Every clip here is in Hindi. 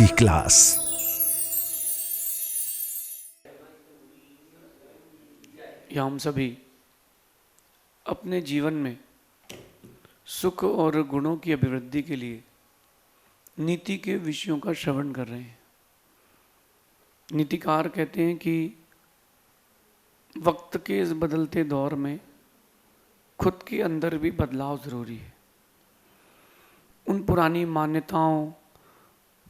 हिंदी क्लास। या हम सभी अपने जीवन में सुख और गुणों की अभिवृद्धि के लिए नीति के विषयों का श्रवण कर रहे हैं। नीतिकार कहते हैं कि वक्त के इस बदलते दौर में खुद के अंदर भी बदलाव ज़रूरी है। उन पुरानी मान्यताओं,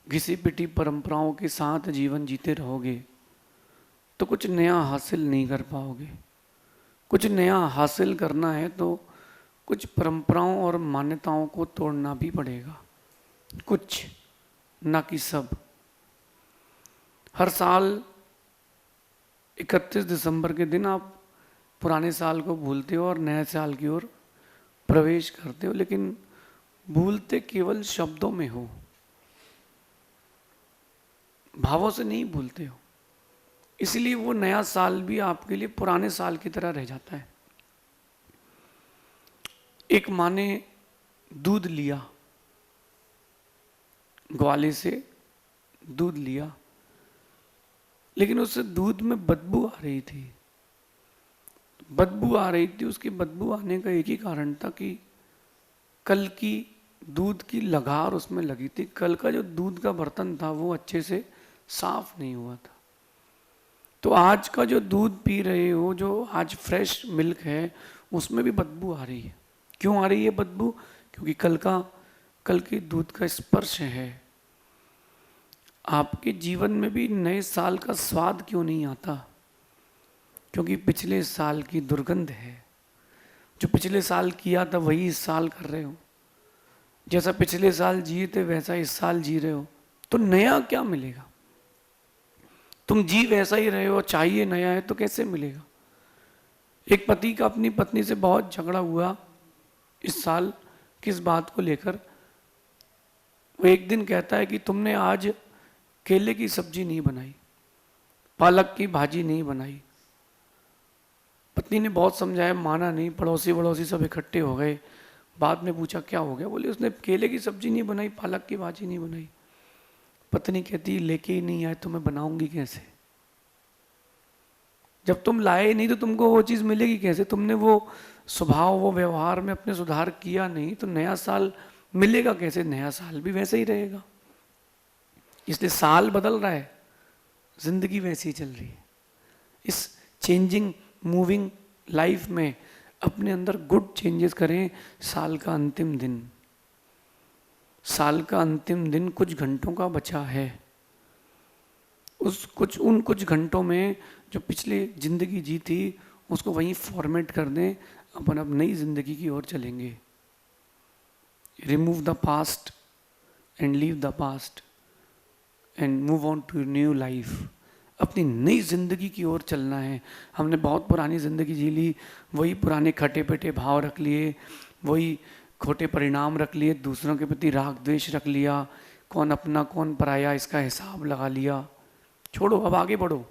घिसी पिटी परंपराओं के साथ जीवन जीते रहोगे तो कुछ नया हासिल नहीं कर पाओगे। कुछ नया हासिल करना है तो कुछ परंपराओं और मान्यताओं को तोड़ना भी पड़ेगा, कुछ, ना कि सब। हर साल 31 दिसंबर के दिन आप पुराने साल को भूलते हो और नए साल की ओर प्रवेश करते हो, लेकिन भूलते केवल शब्दों में हो, भावों से नहीं भूलते हो। इसलिए वो नया साल भी आपके लिए पुराने साल की तरह रह जाता है। एक माँ ने दूध लिया, ग्वाले से दूध लिया, लेकिन उससे दूध में बदबू आ रही थी। बदबू आ रही थी, उसकी बदबू आने का एक ही कारण था कि कल की दूध की लगार उसमें लगी थी। कल का जो दूध का बर्तन था वो अच्छे से साफ नहीं हुआ था। तो आज का जो दूध पी रहे हो, जो आज फ्रेश मिल्क है, उसमें भी बदबू आ रही है। क्यों आ रही है बदबू? क्योंकि कल के दूध का स्पर्श है। आपके जीवन में भी नए साल का स्वाद क्यों नहीं आता? क्योंकि पिछले साल की दुर्गंध है। जो पिछले साल किया था वही इस साल कर रहे हो। जैसा पिछले साल जिए थे वैसा इस साल जी रहे हो, तो नया क्या मिलेगा? तुम जी वैसा ही रहे हो, चाहिए नया है तो कैसे मिलेगा? एक पति का अपनी पत्नी से बहुत झगड़ा हुआ इस साल। किस बात को लेकर? वो एक दिन कहता है कि तुमने आज केले की सब्जी नहीं बनाई, पालक की भाजी नहीं बनाई। पत्नी ने बहुत समझाया, माना नहीं। पड़ोसी सब इकट्ठे हो गए। बाद में पूछा क्या हो गया? बोले उसने केले की सब्जी नहीं बनाई, पालक की भाजी नहीं बनाई। पत्नी कहती लेके ही नहीं आए तो मैं बनाऊंगी कैसे? जब तुम लाए नहीं तो तुमको वो चीज़ मिलेगी कैसे? तुमने वो स्वभाव, वो व्यवहार में अपने सुधार किया नहीं तो नया साल मिलेगा कैसे? नया साल भी वैसे ही रहेगा। इसलिए साल बदल रहा है, जिंदगी वैसी ही चल रही है। इस चेंजिंग, मूविंग लाइफ में अपने अंदर गुड चेंजेस करें। साल का अंतिम दिन कुछ घंटों का बचा है। उन कुछ घंटों में जो पिछले जिंदगी जी थी उसको वहीं फॉर्मेट कर दें। अपन अब नई जिंदगी की ओर चलेंगे। Remove the past and leave the past and move on to new life. अपनी नई जिंदगी की ओर चलना है। हमने बहुत पुरानी जिंदगी जी ली, वही पुराने खटे पेटे भाव रख लिए, वही खोटे परिणाम रख लिए, दूसरों के प्रति राग द्वेष रख लिया, कौन अपना कौन पराया इसका हिसाब लगा लिया। छोड़ो, अब आगे बढ़ो।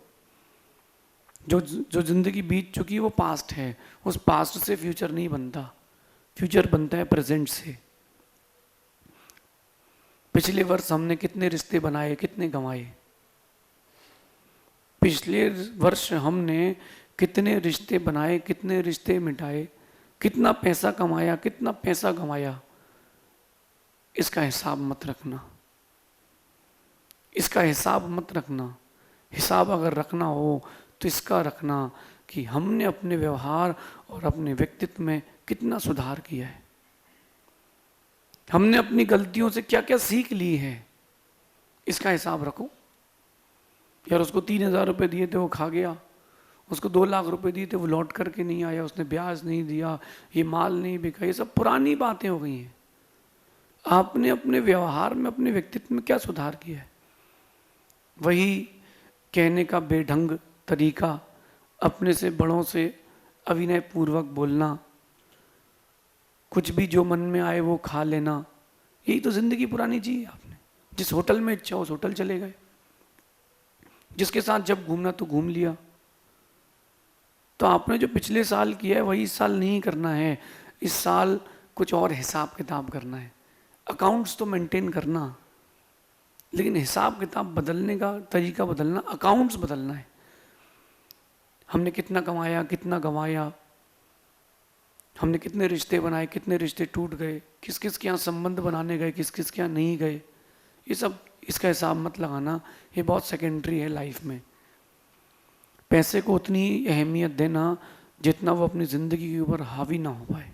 जो जिंदगी बीत चुकी है वो पास्ट है। उस पास्ट से फ्यूचर नहीं बनता, फ्यूचर बनता है प्रेजेंट से। पिछले वर्ष हमने कितने रिश्ते बनाए, कितने गंवाए? पिछले वर्ष हमने कितने रिश्ते बनाए, कितने रिश्ते मिटाए, कितना पैसा कमाया, कितना पैसा गंवाया? इसका हिसाब मत रखना, इसका हिसाब मत रखना। हिसाब अगर रखना हो तो इसका रखना कि हमने अपने व्यवहार और अपने व्यक्तित्व में कितना सुधार किया है। हमने अपनी गलतियों से क्या क्या सीख ली है, इसका हिसाब रखो। यार उसको 3,000 रुपये दिए थे वो खा गया, उसको 2 लाख रुपए दिए थे वो लौट करके नहीं आया, उसने ब्याज नहीं दिया, ये माल नहीं बिका। ये सब पुरानी बातें हो गई हैं। आपने अपने व्यवहार में, अपने व्यक्तित्व में क्या सुधार किया है? वही कहने का बेढंग तरीका, अपने से बड़ों से अविनय पूर्वक बोलना, कुछ भी जो मन में आए वो खा लेना, यही तो जिंदगी पुरानी जी है। आपने जिस होटल में इच्छा उस होटल चले गए, जिसके साथ जब घूमना तो घूम लिया। तो आपने जो पिछले साल किया है वही इस साल नहीं करना है। इस साल कुछ और हिसाब किताब करना है। अकाउंट्स तो मेंटेन करना, लेकिन हिसाब किताब बदलने का तरीका बदलना, अकाउंट्स बदलना है। हमने कितना कमाया, कितना गंवाया, हमने कितने रिश्ते बनाए, कितने रिश्ते टूट गए, किस किस के यहाँ संबंध बनाने गए, किस किस के यहाँ नहीं गए, ये सब इसका हिसाब मत लगाना, ये बहुत सेकेंडरी है लाइफ में। पैसे को उतनी ही अहमियत देना जितना वो अपनी ज़िंदगी के ऊपर हावी ना हो पाए।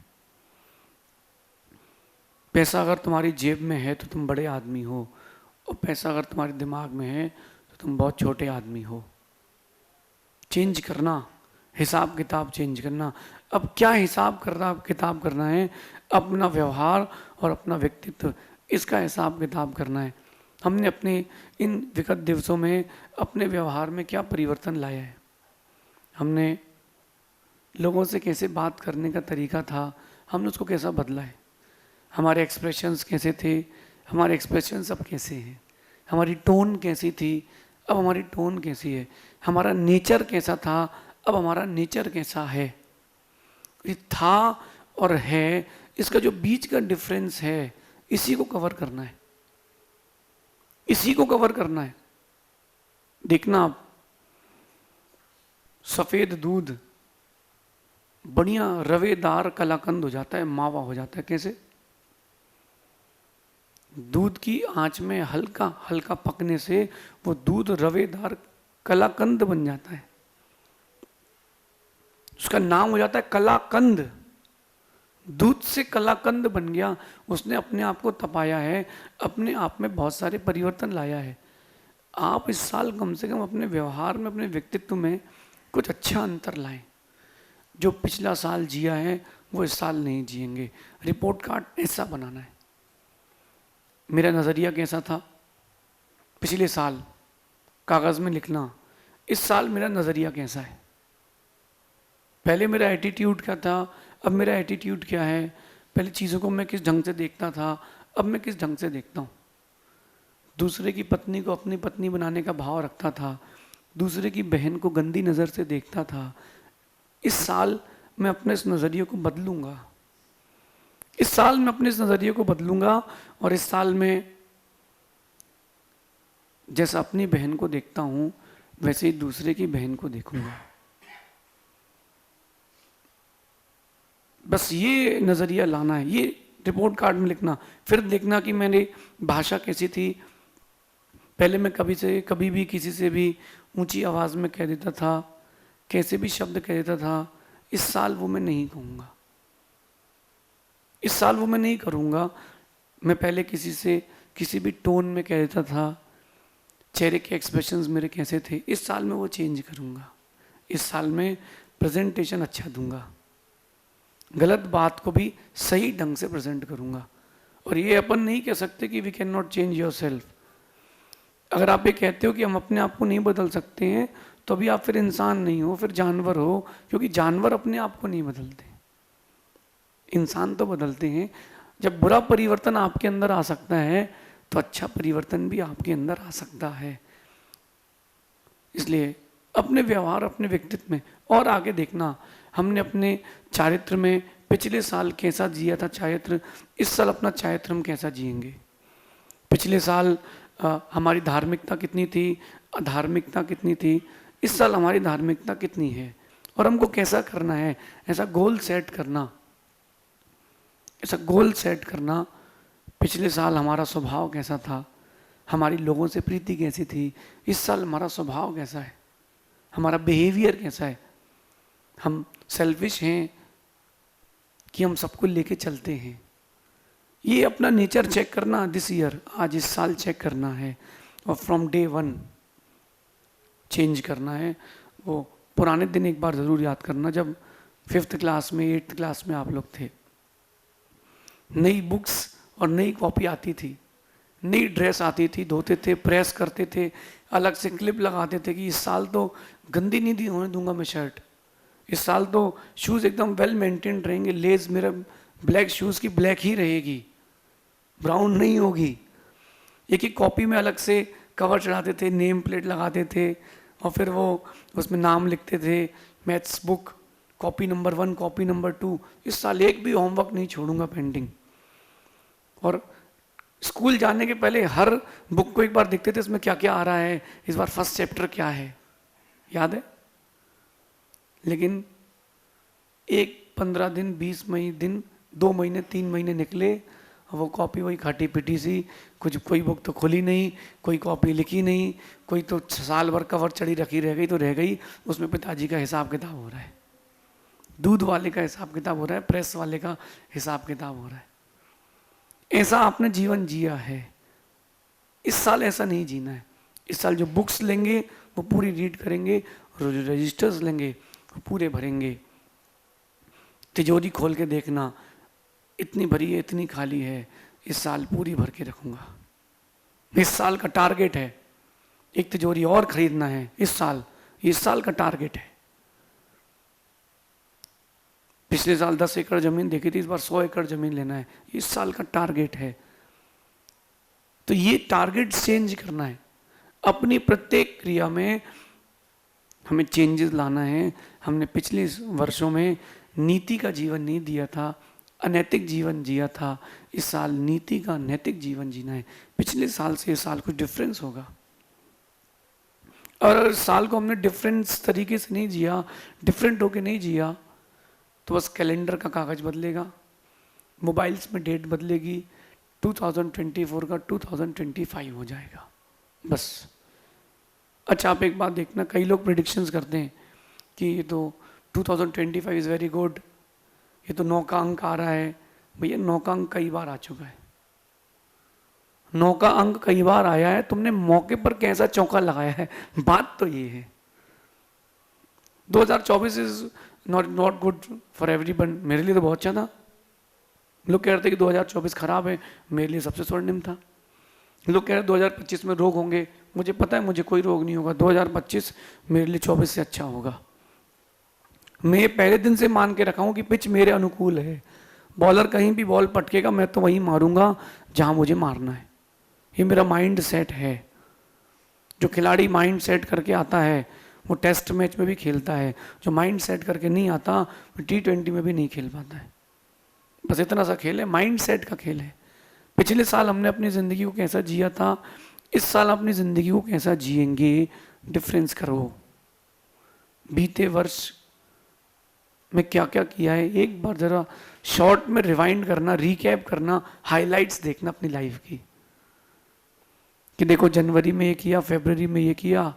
पैसा अगर तुम्हारी जेब में है तो तुम बड़े आदमी हो, और पैसा अगर तुम्हारे दिमाग में है तो तुम बहुत छोटे आदमी हो। चेंज करना, हिसाब किताब चेंज करना। अब क्या हिसाब किताब करना है? अपना व्यवहार और अपना व्यक्तित्व, इसका हिसाब किताब करना है। हमने अपने इन विगत दिवसों में अपने व्यवहार में क्या परिवर्तन लाया है? हमने लोगों से कैसे बात करने का तरीका था, हमने उसको कैसा बदला है? हमारे एक्सप्रेशंस कैसे थे, हमारे एक्सप्रेशंस अब कैसे हैं? हमारी टोन कैसी थी, अब हमारी टोन कैसी है? हमारा नेचर कैसा था, अब हमारा नेचर कैसा है? ये था और है, इसका जो बीच का डिफरेंस है, इसी को कवर करना है, इसी को कवर करना है। देखना आप, सफेद दूध बढ़िया रवेदार कलाकंद हो जाता है, मावा हो जाता है। कैसे? दूध की आंच में हल्का हल्का पकने से वो दूध रवेदार कलाकंद बन जाता है, उसका नाम हो जाता है कलाकंद। दूध से कलाकंद बन गया, उसने अपने आप को तपाया है, अपने आप में बहुत सारे परिवर्तन लाया है। आप इस साल कम से कम अपने व्यवहार में, अपने व्यक्तित्व में कुछ अच्छा अंतर लाएं। जो पिछला साल जिया है वो इस साल नहीं जिएंगे। रिपोर्ट कार्ड ऐसा बनाना है, मेरा नज़रिया कैसा था पिछले साल, कागज़ में लिखना, इस साल मेरा नज़रिया कैसा है। पहले मेरा एटीट्यूड क्या था, अब मेरा एटीट्यूड क्या है। पहले चीज़ों को मैं किस ढंग से देखता था, अब मैं किस ढंग से देखता हूँ। दूसरे की पत्नी को अपनी पत्नी बनाने का भाव रखता था, दूसरे की बहन को गंदी नज़र से देखता था। इस साल मैं अपने इस नज़रिए को बदलूंगा, इस साल मैं अपने इस नज़रिए को बदलूंगा, और इस साल में जैसा अपनी बहन को देखता हूँ वैसे ही दूसरे की बहन को देखूंगा। बस ये नज़रिया लाना है, ये रिपोर्ट कार्ड में लिखना। फिर देखना कि मेरी भाषा कैसी थी। पहले मैं कभी भी किसी से भी ऊंची आवाज़ में कह देता था, कैसे भी शब्द कह देता था। इस साल वो मैं नहीं कहूँगा, इस साल वो मैं नहीं करूँगा। मैं पहले किसी से किसी भी टोन में कह देता था, चेहरे के एक्सप्रेशंस मेरे कैसे थे, इस साल में वो चेंज करूँगा। इस साल में प्रेजेंटेशन अच्छा दूंगा, गलत बात को भी सही ढंग से प्रेजेंट करूँगा। और ये अपन नहीं कह सकते कि we can not change yourself. अगर आप ये कहते हो कि हम अपने आप को नहीं बदल सकते हैं, तो अभी आप फिर इंसान नहीं हो, फिर जानवर हो, क्योंकि जानवर अपने आप को नहीं बदलते, इंसान तो बदलते हैं। जब बुरा परिवर्तन आपके अंदर आ सकता है तो अच्छा परिवर्तन भी आपके अंदर आ सकता है। इसलिए अपने व्यवहार, अपने व्यक्तित्व में और आगे देखना। हमने अपने चारित्र में पिछले साल कैसा जिया था चारित्र, इस साल अपना चारित्र हम कैसा जिएंगे। पिछले साल हमारी धार्मिकता कितनी थी, अधार्मिकता कितनी थी, इस साल हमारी धार्मिकता कितनी है और हमको कैसा करना है। ऐसा गोल सेट करना, ऐसा गोल सेट करना। पिछले साल हमारा स्वभाव कैसा था, हमारी लोगों से प्रीति कैसी थी, इस साल हमारा स्वभाव कैसा है, हमारा बिहेवियर कैसा है। हम सेल्फिश हैं कि हम सबको लेके चलते हैं। ये अपना नेचर चेक करना दिस ईयर, आज इस साल चेक करना है और फ्रॉम डे 1 चेंज करना है। वो पुराने दिन एक बार ज़रूर याद करना, जब 5th क्लास में 8th क्लास में आप लोग थे। नई बुक्स और नई कॉपी आती थी, नई ड्रेस आती थी, धोते थे, प्रेस करते थे, अलग से क्लिप लगाते थे कि इस साल तो गंदी नहीं होने दूंगा मैं शर्ट, इस साल तो शूज़ एकदम वेल मेंटेन्ड रहेंगे, लेस मेरा ब्लैक शूज़ की ब्लैक ही रहेगी, ब्राउन नहीं होगी। एक एक कॉपी में अलग से कवर चढ़ाते थे, नेम प्लेट लगाते थे और फिर वो उसमें नाम लिखते थे। Maths book copy number 1, copy number 2। इस साल एक भी होमवर्क नहीं छोड़ूंगा पेंडिंग। और स्कूल जाने के पहले हर बुक को एक बार देखते थे इसमें क्या क्या आ रहा है, इस बार फर्स्ट चैप्टर क्या है, याद है? लेकिन एक 15 दिन, 20 दिन, 2 महीने, 3 महीने निकले, वो कॉपी वही खाटी पिटी सी, कुछ कोई बुक तो खुली नहीं, कोई कॉपी लिखी नहीं, कोई तो साल भर कवर चढ़ी रखी रह गई तो रह गई, उसमें पिताजी का हिसाब किताब हो रहा है, दूध वाले का हिसाब किताब हो रहा है, प्रेस वाले का हिसाब किताब हो रहा है। ऐसा आपने जीवन जिया है। इस साल ऐसा नहीं जीना है। इस साल जो बुक्स लेंगे वो पूरी रीड करेंगे, और जो रजिस्टर्स लेंगे वो पूरे भरेंगे। तिजोरी खोल के देखना, इतनी भरी है, इतनी खाली है, इस साल पूरी भर के रखूंगा। इस साल का टारगेट है एक तिजोरी और खरीदना है, इस साल का टारगेट है। पिछले साल 10 एकड़ जमीन देखी थी, इस बार 100 एकड़ जमीन लेना है, इस साल का टारगेट है। तो ये टारगेट चेंज करना है। अपनी प्रत्येक क्रिया में हमें चेंजेस लाना है। हमने पिछले वर्षों में नीति का जीवन नहीं दिया था, अनैतिक जीवन जिया था। इस साल नीति का नैतिक जीवन जीना है। पिछले साल से इस साल कुछ डिफरेंस होगा। और अगर साल को हमने डिफरेंस तरीके से नहीं जिया, डिफरेंट होके नहीं जिया, तो बस कैलेंडर का कागज बदलेगा, मोबाइल्स में डेट बदलेगी, 2024 का 2025 हो जाएगा बस। अच्छा, आप एक बात देखना, कई लोग प्रेडिक्शंस करते हैं कि ये तो 2025 इज़ वेरी गुड, ये तो 9 का अंक आ रहा है। भैया 9 का अंक कई बार आ चुका है। 9 का अंक कई बार आया है, तुमने मौके पर कैसा चौका लगाया है, बात तो ये है। 2024 is not good for everyone. मेरे लिए तो बहुत अच्छा था। लोग कह रहे थे कि 2024 खराब है, मेरे लिए सबसे स्वर्णिम था। लोग कह रहे 2025 में रोग होंगे, मुझे पता है मुझे कोई रोग नहीं होगा। 2025 मेरे लिए 24 से अच्छा होगा। मैं पहले दिन से मान के रखा हूं कि पिच मेरे अनुकूल है। बॉलर कहीं भी बॉल पटकेगा मैं तो वहीं मारूंगा जहां मुझे मारना है। ये मेरा माइंड सेट है। जो खिलाड़ी माइंड सेट करके आता है वो टेस्ट मैच में भी खेलता है। जो माइंड सेट करके नहीं आता वो T20 में भी नहीं खेल पाता है। बस इतना सा खेल है, माइंड सेट का खेल है। पिछले साल हमने अपनी ज़िंदगी को कैसा जिया था, इस साल अपनी ज़िंदगी को कैसा जिएंगे, डिफरेंस करो। बीते वर्ष में क्या क्या किया है एक बार ज़रा शॉर्ट में रिवाइंड करना, रिकैप करना, हाइलाइट्स देखना अपनी लाइफ की, कि देखो जनवरी में ये किया, फरवरी में ये किया,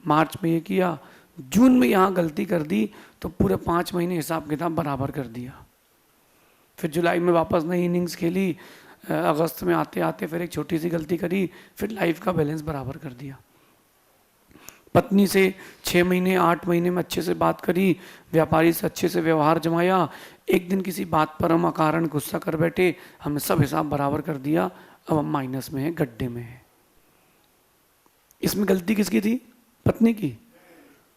मार्च में ये किया, जून में यहाँ गलती कर दी तो पूरे 5 महीने हिसाब किताब बराबर कर दिया। फिर जुलाई में वापस नई इनिंग्स खेली, अगस्त में आते आते फिर एक छोटी सी गलती करी, फिर लाइफ का बैलेंस बराबर कर दिया। पत्नी से 6 महीने 8 महीने में अच्छे से बात करी, व्यापारी से अच्छे से व्यवहार जमाया, एक दिन किसी बात पर हम अकारण गुस्सा कर बैठे, हमने सब हिसाब बराबर कर दिया, अब हम माइनस में है, गड्ढे में है। इसमें गलती किसकी थी? पत्नी की,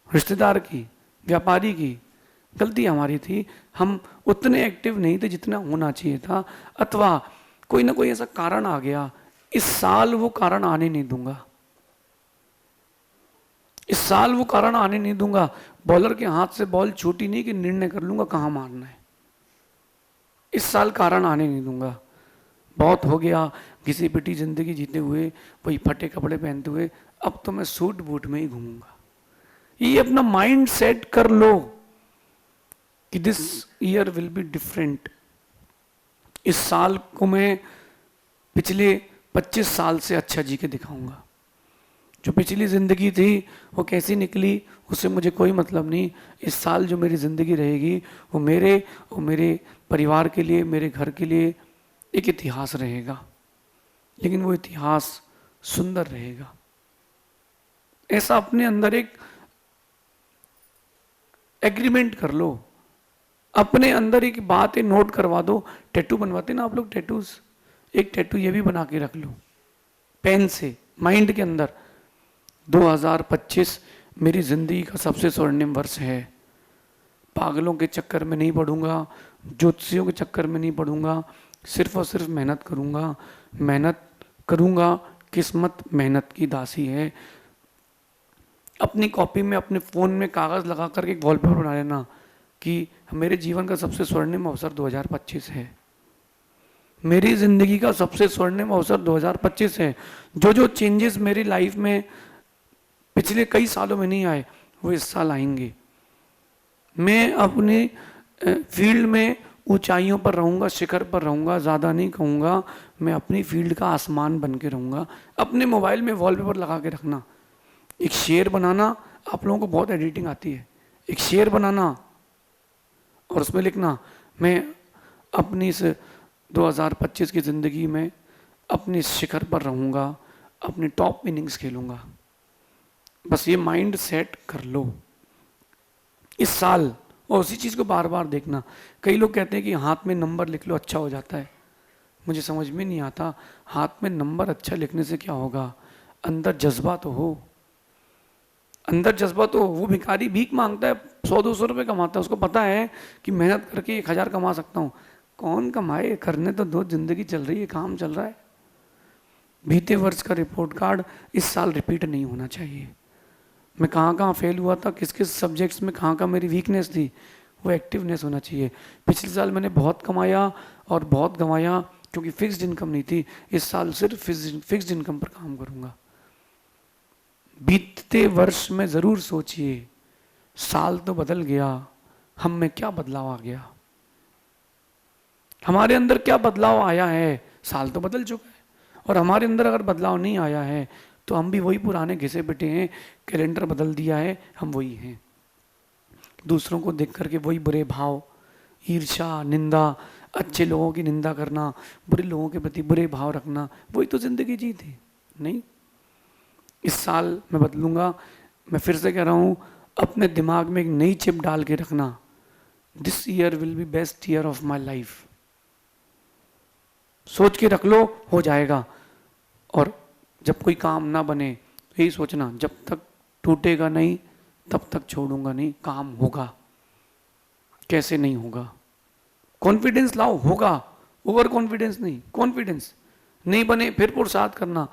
रिश्तेदार की, व्यापारी की? गलती हमारी थी। हम उतने एक्टिव नहीं थे जितना होना चाहिए था, अथवा कोई ना कोई ऐसा कारण आ गया। इस साल वो कारण आने नहीं दूंगा, इस साल वो कारण आने नहीं दूंगा। बॉलर के हाथ से बॉल छूटी नहीं कि निर्णय कर लूंगा कहां मारना है। इस साल कारण आने नहीं दूंगा। बहुत हो गया घिसी पिटी जिंदगी जीते हुए, वही फटे कपड़े पहनते हुए, अब तो मैं सूट बूट में ही घूमूंगा। ये अपना माइंड सेट कर लो कि this year will be different. इस साल को मैं पिछले 25 साल से अच्छा जी के दिखाऊंगा। जो पिछली जिंदगी थी वो कैसी निकली उससे मुझे कोई मतलब नहीं। इस साल जो मेरी जिंदगी रहेगी वो मेरे परिवार के लिए, मेरे घर के लिए एक इतिहास रहेगा, लेकिन वो इतिहास सुंदर रहेगा। ऐसा अपने अंदर एक एग्रीमेंट कर लो, अपने अंदर एक बात है नोट करवा दो। टैटू बनवाते ना आप लोग, टैटूज, एक टैटू ये भी बना के रख लो पेन से माइंड के अंदर। 2025 मेरी जिंदगी का सबसे स्वर्णिम वर्ष है। पागलों के चक्कर में नहीं पड़ूंगा, ज्योतिषियों के चक्कर में नहीं पड़ूंगा, सिर्फ और सिर्फ मेहनत करूंगा। मेहनत करूंगा, किस्मत मेहनत की दासी है। अपनी कॉपी में, अपने फ़ोन में कागज़ लगा करके एक वॉलपेपर बना लेना कि मेरे जीवन का सबसे स्वर्णिम अवसर 2025 है। मेरी ज़िंदगी का सबसे स्वर्णिम अवसर 2025 है। जो जो चेंजेस मेरी लाइफ में पिछले कई सालों में नहीं आए, वो इस साल आएंगे। मैं अपने फील्ड में ऊंचाइयों पर रहूँगा, शिखर पर रहूँगा, ज़्यादा नहीं कहूँगा। मैं अपनी फील्ड का आसमान बन के रहूँगा। अपने मोबाइल में वॉलपेपर लगा के रखना, एक शेर बनाना। आप लोगों को बहुत एडिटिंग आती है, एक शेर बनाना और उसमें लिखना, मैं अपनी इस 2025 की ज़िंदगी में अपने शिखर पर रहूँगा, अपनी टॉप इनिंग्स खेलूँगा। बस ये माइंड सेट कर लो इस साल, और उसी चीज़ को बार बार देखना। कई लोग कहते हैं कि हाथ में नंबर लिख लो अच्छा हो जाता है। मुझे समझ में नहीं आता, हाथ में नंबर अच्छा लिखने से क्या होगा? अंदर जज्बा तो हो, अंदर जज्बा तो हो। वो भिखारी भीख मांगता है, 100-200 रुपये कमाता है, उसको पता है कि मेहनत करके 1000 कमा सकता हूँ। कौन कमाए, करने तो दो, जिंदगी चल रही है, काम चल रहा है। बीते वर्ष का रिपोर्ट कार्ड इस साल रिपीट नहीं होना चाहिए। मैं कहाँ कहाँ फेल हुआ था, किस किस सब्जेक्ट्स में कहाँ कहाँ मेरी वीकनेस थी, वो एक्टिवनेस होना चाहिए। पिछले साल मैंने बहुत कमाया और बहुत गंवाया क्योंकि फिक्स्ड इनकम नहीं थी। इस साल सिर्फ फिक्स्ड इनकम पर काम करूँगा। बीतते वर्ष में ज़रूर सोचिए, साल तो बदल गया, हम में क्या बदलाव आ गया, हमारे अंदर क्या बदलाव आया है। साल तो बदल चुका है, और हमारे अंदर अगर बदलाव नहीं आया है तो हम भी वही पुराने घिसे पिटे हैं। कैलेंडर बदल दिया है, हम वही हैं। दूसरों को देख करके वही बुरे भाव, ईर्ष्या, निंदा, अच्छे लोगों की निंदा करना, बुरे लोगों के प्रति बुरे भाव रखना, वही तो जिंदगी जी थी। नहीं, इस साल मैं बदलूंगा। मैं फिर से कह रहा हूँ, अपने दिमाग में एक नई चिप डाल के रखना, this year will be best year of my life. सोच के रख लो, हो जाएगा। और जब कोई काम ना बने तो यही सोचना, जब तक टूटेगा नहीं तब तक छोड़ूंगा नहीं, काम होगा। कैसे नहीं होगा? कॉन्फिडेंस लाओ, होगा। ओवर कॉन्फिडेंस नहीं, कॉन्फिडेंस। नहीं बने फिर पुरुषार्थ करना।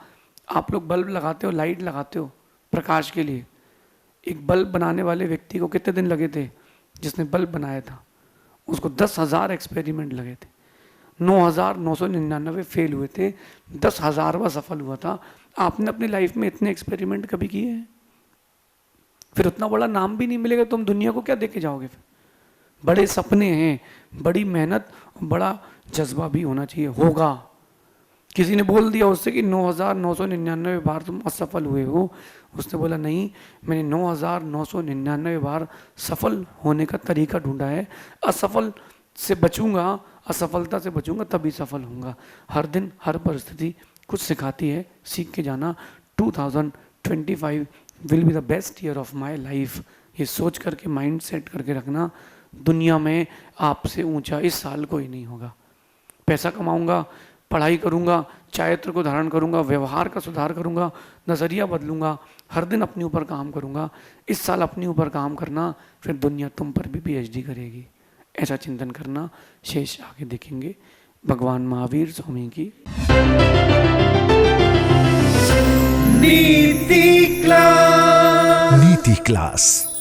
आप लोग बल्ब लगाते हो, लाइट लगाते हो प्रकाश के लिए। एक बल्ब बनाने वाले व्यक्ति को कितने दिन लगे थे? जिसने बल्ब बनाया था उसको 10,000 एक्सपेरिमेंट लगे थे। 9,999 फेल हुए थे, 10,000वां सफल हुआ था। आपने अपनी लाइफ में इतने एक्सपेरिमेंट कभी किए हैं? फिर उतना बड़ा नाम भी नहीं मिलेगा, तुम दुनिया को क्या देके जाओगे? फिर बड़े सपने हैं, बड़ी मेहनत, बड़ा जज्बा भी होना चाहिए। होगा। किसी ने बोल दिया उससे कि 9,999 बार तुम असफल हुए हो, उसने बोला नहीं, मैंने 9,999 बार सफल होने का तरीका ढूंढा है। असफल से बचूंगा, असफलता से बचूंगा, तभी सफल होऊंगा। हर दिन हर परिस्थिति कुछ सिखाती है, सीख के जाना। 2025 will be the best year of my life. ये सोच करके माइंड सेट करके रखना, दुनिया में आपसे ऊंचा इस साल कोई नहीं होगा। पैसा कमाऊंगा, पढ़ाई करूंगा, चारित्र को धारण करूंगा, व्यवहार का सुधार करूंगा, नज़रिया बदलूंगा, हर दिन अपने ऊपर काम करूंगा। इस साल अपने ऊपर काम करना, फिर दुनिया तुम पर भी PhD करेगी। ऐसा चिंतन करना। शेष आगे देखेंगे। भगवान महावीर स्वामी की नीति क्लास।